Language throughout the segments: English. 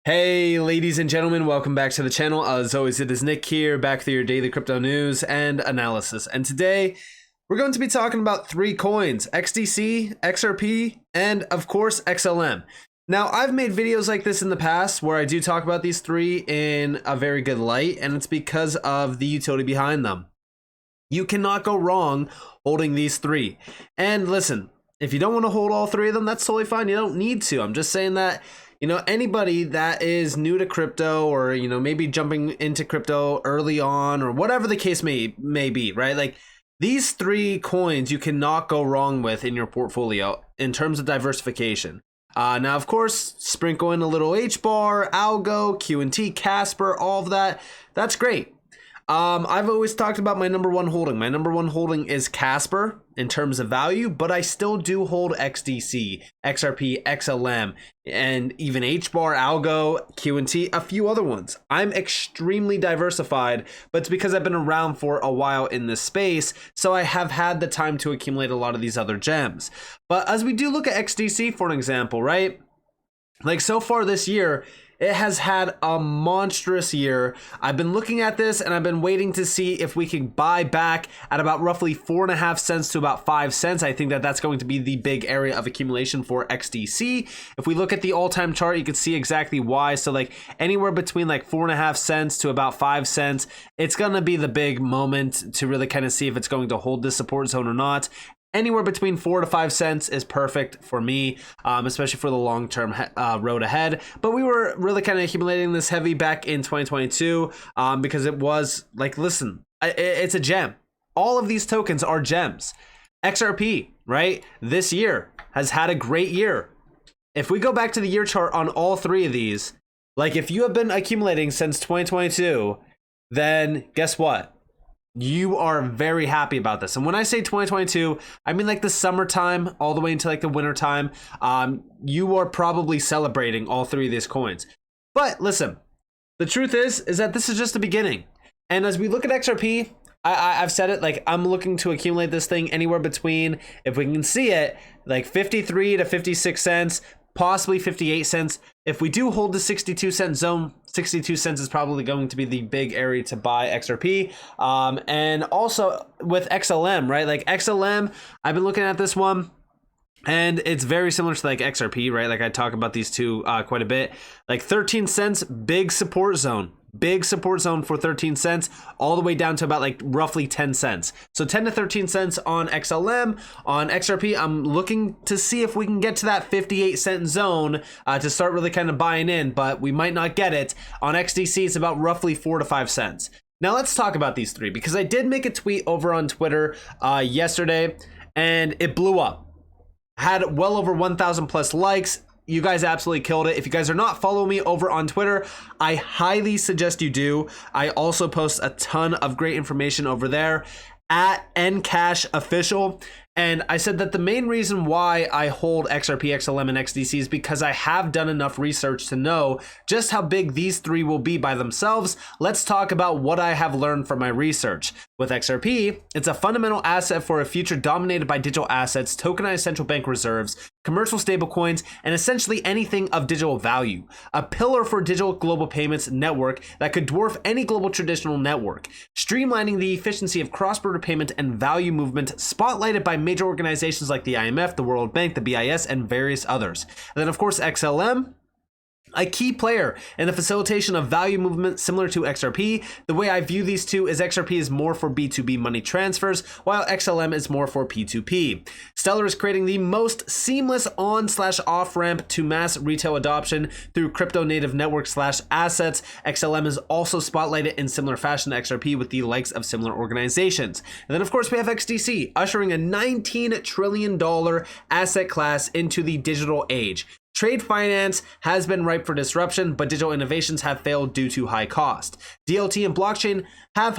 Hey ladies and gentlemen, welcome back to the channel. As always, it is Nick here, back with your daily crypto news and analysis. And today, we're going to be talking about three coins: XDC, XRP, and of course, XLM. Now, I've made videos like this in the past where I do talk about these three in a very good light, and it's because of the utility behind them. You cannot go wrong holding these three. And listen, if you don't want to hold all three of them, that's totally fine. You don't need to. I'm just saying that, you know, anybody that is new to crypto, or, you know, maybe jumping into crypto early on, or whatever the case may be, right? Like, these three coins you cannot go wrong with in your portfolio in terms of diversification. Now, of course, sprinkle in a little HBAR, Algo, QNT, Casper, all of that. That's great. I've always talked about my number one holding. My number one holding is Casper in terms of value, but I still do hold XDC, XRP, XLM, and even HBAR, Algo, QNT, a few other ones. I'm extremely diversified, but it's because I've been around for a while in this space, so I have had the time to accumulate a lot of these other gems. But as we do look at XDC, for an example, right? Like, so far this year, it has had a monstrous year. I've been looking at this and I've been waiting to see if we can buy back at about roughly 4.5 cents to about 5 cents. I think that that's going to be the big area of accumulation for XDC. If we look at the all-time chart, you can see exactly why. So like anywhere between like 4.5 cents to about 5 cents, it's going to be the big moment to really kind of see if it's going to hold this support zone or not. Anywhere between 4 to 5 cents is perfect for me, especially for the long-term road ahead. But we were really kind of accumulating this heavy back in 2022 because it was like, listen, it's a gem. All of these tokens are gems. XRP, right, this year has had a great year. If we go back to the year chart on all three of these, like if you have been accumulating since 2022, then guess what? You are very happy about this. And when I say 2022, I mean like the summertime all the way into like the winter time. You are probably celebrating all three of these coins. But listen, the truth is that this is just the beginning. And as we look at XRP, I've said it, like I'm looking to accumulate this thing anywhere between, if we can see it, like 53 to 56 cents, possibly 58 cents. If we do hold the 62 cent zone, 62 cents is probably going to be the big area to buy XRP. And also with XLM, right? Like XLM, I've been looking at this one, and it's very similar to like XRP, right? Like I talk about these two quite a bit. Like 13 cents, big support zone. Big support zone for 13 cents, all the way down to about like roughly 10 cents. So 10 to 13 cents on XLM. On XRP, I'm looking to see if we can get to that 58 cent zone to start really kind of buying in, but we might not get it. On XDC, it's about roughly 4 to 5 cents. Now let's talk about these three, because I did make a tweet over on Twitter yesterday, and it blew up. Had well over 1,000 plus likes. You guys absolutely killed it. If you guys are not following me over on Twitter, I highly suggest you do. I also post a ton of great information over there at Ncash Official. And I said that the main reason why I hold XRP, XLM, and XDC is because I have done enough research to know just how big these three will be by themselves. Let's talk about what I have learned from my research. With XRP, it's a fundamental asset for a future dominated by digital assets, tokenized central bank reserves, commercial stablecoins, and essentially anything of digital value. A pillar for digital global payments network that could dwarf any global traditional network, streamlining the efficiency of cross-border payment and value movement, spotlighted by major organizations like the IMF, the World Bank, the BIS, and various others. And then, of course, XLM, a key player in the facilitation of value movement similar to XRP. The way I view these two is XRP is more for B2B money transfers, while XLM is more for P2P. Stellar is creating the most seamless on/off ramp to mass retail adoption through crypto native network/assets. XLM is also spotlighted in similar fashion to XRP with the likes of similar organizations. And then, of course, we have XDC, ushering a $19 trillion asset class into the digital age. Trade finance has been ripe for disruption, but digital innovations have failed due to high cost. DLT and blockchain have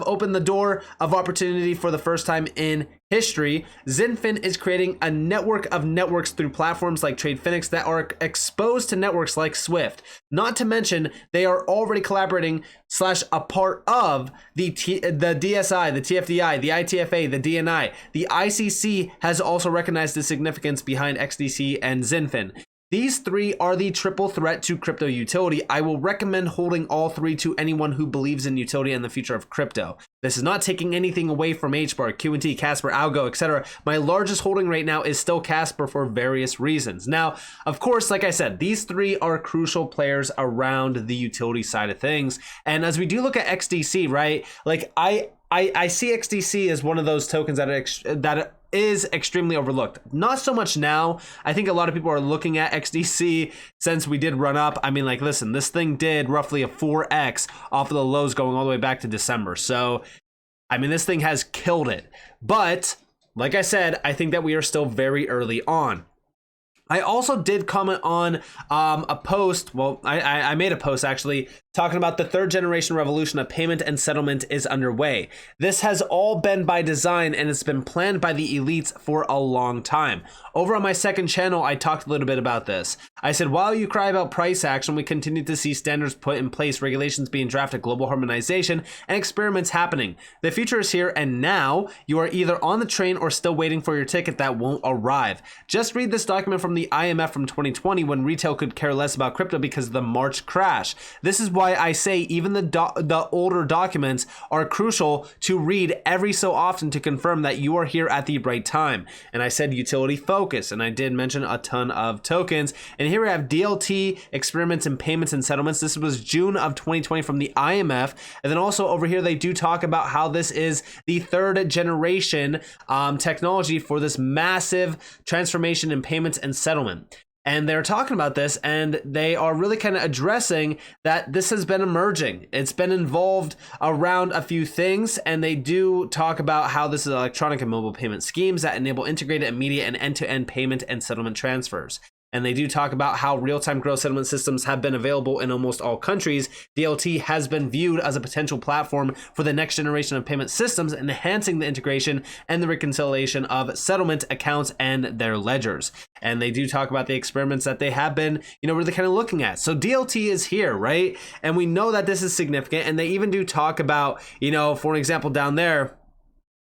opened the door of opportunity for the first time in history. XinFin is creating a network of networks through platforms like TradeFinix that are exposed to networks like Swift. Not to mention, they are already collaborating / a part of the DSI, the TFDI, the ITFA, the DNI. The ICC has also recognized the significance behind XDC and XinFin. These three are the triple threat to crypto utility. I will recommend holding all three to anyone who believes in utility and the future of crypto. This is not taking anything away from HBAR, QNT, Casper, Algo, etc. My largest holding right now is still Casper for various reasons. Now, of course, like I said, these three are crucial players around the utility side of things. And as we do look at XDC, right, like I see XDC as one of those tokens that is extremely overlooked. Not so much now. I think a lot of people are looking at XDC since we did run up. I mean, like, listen, this thing did roughly a 4x off of the lows going all the way back to December. So, I mean, this thing has killed it. But, like I said, I think that we are still very early on. I also did comment on a post. Well, I made a post actually talking about the third generation revolution of payment and settlement is underway. This has all been by design and it's been planned by the elites for a long time. Over on my second channel, I talked a little bit about this. I said, while you cry about price action, we continue to see standards put in place, regulations being drafted, global harmonization, and experiments happening. The future is here and now. You are either on the train or still waiting for your ticket that won't arrive. Just read this document from the IMF from 2020 when retail could care less about crypto because of the March crash. This is why I say even the older documents are crucial to read every so often to confirm that you are here at the right time. And I said utility focus, and I did mention a ton of tokens. And here we have DLT, experiments in payments and settlements. This was June of 2020 from the IMF. And then also over here, they do talk about how this is the third generation technology for this massive transformation in payments and settlement. And they're talking about this, and they are really kind of addressing that this has been emerging. It's been involved around a few things, and they do talk about how this is electronic and mobile payment schemes that enable integrated, immediate, and end-to-end payment and settlement transfers. And they do talk about how real-time gross settlement systems have been available in almost all countries. DLT has been viewed as a potential platform for the next generation of payment systems, enhancing the integration and the reconciliation of settlement accounts and their ledgers. And they do talk about the experiments that they have been, really kind of looking at. So DLT is here, right? And we know that this is significant. And they even do talk about, for an example down there,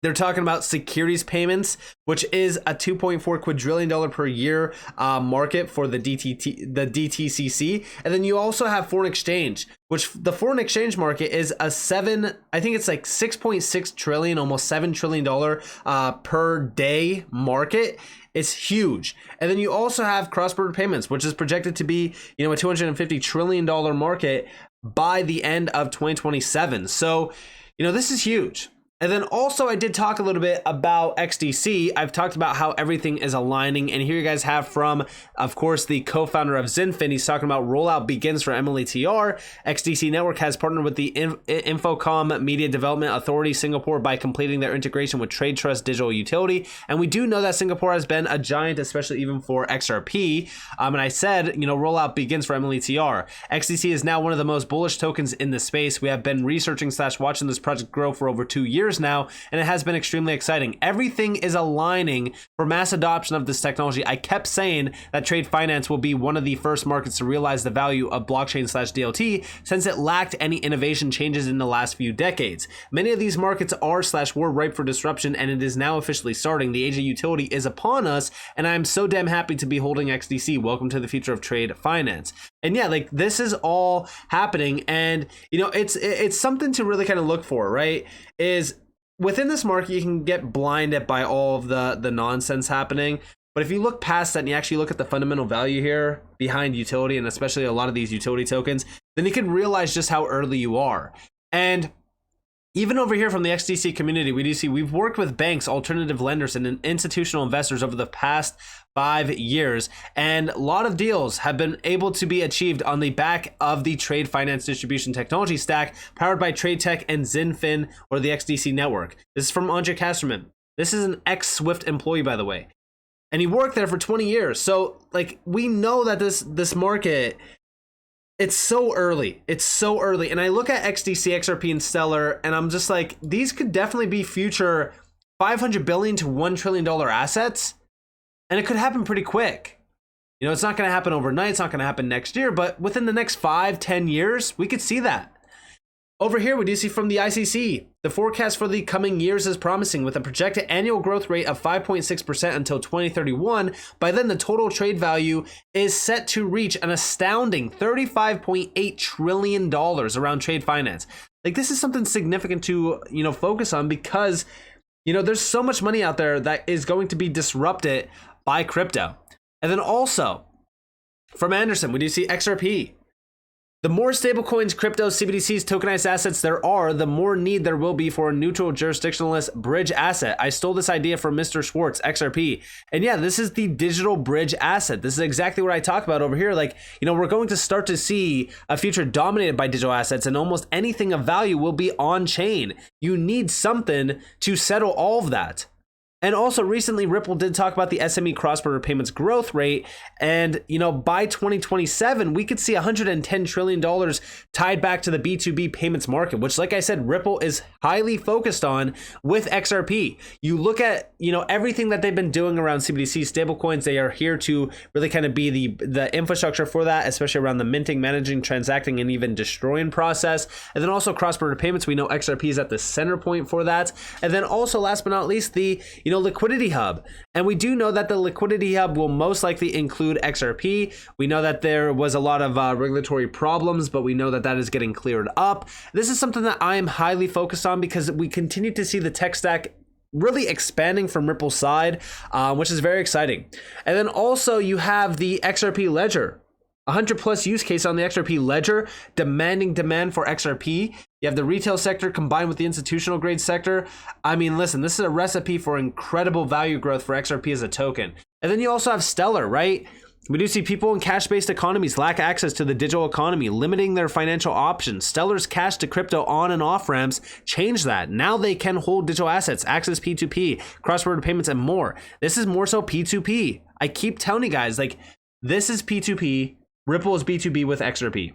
they're talking about securities payments, which is a $2.4 quadrillion per year market for the DTCC. And then you also have foreign exchange, which the foreign exchange market is I think it's like 6.6 trillion, almost $7 trillion per day market. It's huge. And then you also have cross-border payments, which is projected to be, a $250 trillion market by the end of 2027. So, this is huge. And then also I did talk a little bit about XDC. I've talked about how everything is aligning. And here you guys have from, of course, the co-founder of XinFin. He's talking about rollout begins for MLETR. XDC Network has partnered with the Infocom Media Development Authority Singapore by completing their integration with Trade Trust Digital Utility. And we do know that Singapore has been a giant, especially even for XRP. And I said, rollout begins for MLETR. XDC is now one of the most bullish tokens in the space. We have been researching / watching this project grow for over 2 years now, and it has been extremely exciting. Everything is aligning for mass adoption of this technology. I kept saying that trade finance will be one of the first markets to realize the value of blockchain / DLT since it lacked any innovation changes in the last few decades. Many of these markets are / were ripe for disruption, and it is now officially starting. The age of utility is upon us, and I'm so damn happy to be holding XDC. Welcome to the future of trade finance. And yeah, like this is all happening, and it's something to really kind of look for, right? Is within this market, you can get blinded by all of the nonsense happening. But if you look past that and you actually look at the fundamental value here behind utility, and especially a lot of these utility tokens, then you can realize just how early you are. And even over here from the XDC community, we've worked with banks, alternative lenders, and institutional investors over the past 5 years, and a lot of deals have been able to be achieved on the back of the trade finance distribution technology stack powered by Trade Tech and XinFin, or the XDC network. This is from Andre Casterman. This is an ex-Swift employee, by the way, and he worked there for 20 years. So like we know that this market, it's so early. It's so early. And I look at XDC, XRP, and Stellar, and I'm just like, these could definitely be future $500 billion to $1 trillion assets. And it could happen pretty quick. It's not going to happen overnight. It's not going to happen next year, but within the next 5-10 years, we could see that. Over here, we do see from the ICC, the forecast for the coming years is promising with a projected annual growth rate of 5.6% until 2031. By then, the total trade value is set to reach an astounding $35.8 trillion around trade finance. Like, this is something significant to, focus on because, there's so much money out there that is going to be disrupted by crypto. And then also, from Anderson, we do see XRP. The more stablecoins, crypto, CBDCs, tokenized assets there are, the more need there will be for a neutral jurisdictionless bridge asset. I stole this idea from Mr. Schwartz, XRP. And yeah, this is the digital bridge asset. This is exactly what I talk about over here. Like, we're going to start to see a future dominated by digital assets, and almost anything of value will be on chain. You need something to settle all of that. And also recently, Ripple did talk about the SME cross-border payments growth rate. And, by 2027, we could see $110 trillion tied back to the B2B payments market, which, like I said, Ripple is highly focused on with XRP. You look at, everything that they've been doing around CBDC stablecoins. They are here to really kind of be the infrastructure for that, especially around the minting, managing, transacting, and even destroying process. And then also cross-border payments. We know XRP is at the center point for that. And then also, last but not least, the, liquidity hub. And we do know that the liquidity hub will most likely include XRP. We know that there was a lot of regulatory problems, but we know that that is getting cleared up. This is something that I am highly focused on because we continue to see the tech stack really expanding from Ripple's side, which is very exciting. And then also you have the XRP ledger. 100 plus use case on the XRP ledger, demanding demand for XRP. You have the retail sector combined with the institutional grade sector. I mean, listen, this is a recipe for incredible value growth for XRP as a token. And then you also have Stellar, right? We do see people in cash-based economies lack access to the digital economy, limiting their financial options. Stellar's cash to crypto on and off ramps change that. Now they can hold digital assets, access P2P, cross-border payments, and more. This is more so P2P. I keep telling you guys, like, this is P2P. Ripple is B2B with XRP.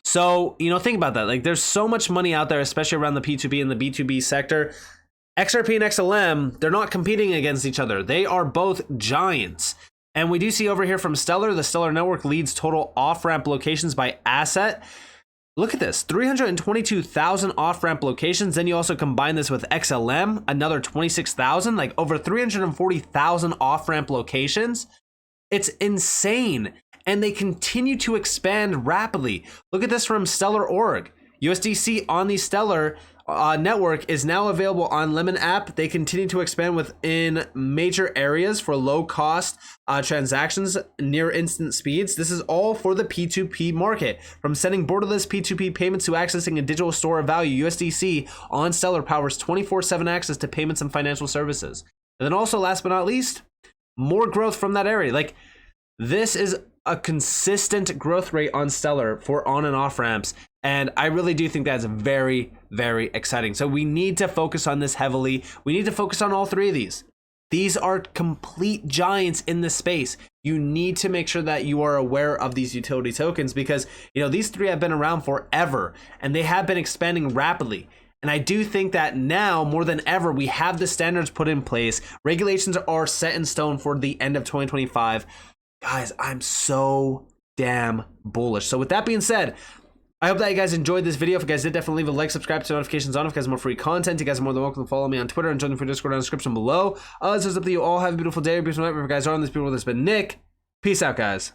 So, think about that. Like, there's so much money out there, especially around the P2P and the B2B sector. XRP and XLM, they're not competing against each other. They are both giants. And we do see over here from Stellar, the Stellar network leads total off-ramp locations by asset. Look at this, 322,000 off-ramp locations. Then you also combine this with XLM, another 26,000, like over 340,000 off-ramp locations. It's insane. And they continue to expand rapidly. Look at this from Stellar.org. USDC on the Stellar network is now available on Lemon app. They continue to expand within major areas for low cost transactions, near instant speeds. This is all for the P2P market. From sending borderless P2P payments to accessing a digital store of value, USDC on Stellar powers 24/7 access to payments and financial services. And then also, last but not least, more growth from that area. Like, this is a consistent growth rate on Stellar for on and off ramps. And I really do think that's very, very exciting. So we need to focus on this heavily. We need to focus on all three of these. These are complete giants in this space. You need to make sure that you are aware of these utility tokens because, these three have been around forever and they have been expanding rapidly. And I do think that now more than ever, we have the standards put in place. Regulations are set in stone for the end of 2025. Guys, I'm so damn bullish. So with that being said, I hope that you guys enjoyed this video. If you guys did, definitely leave a like, subscribe to notifications on if you guys have more free content. You guys are more than welcome to follow me on Twitter and join the free Discord in the description below. It's up to you all. Have a beautiful day, a beautiful night. Wherever you guys are on this beautiful, this has been Nick. Peace out, guys.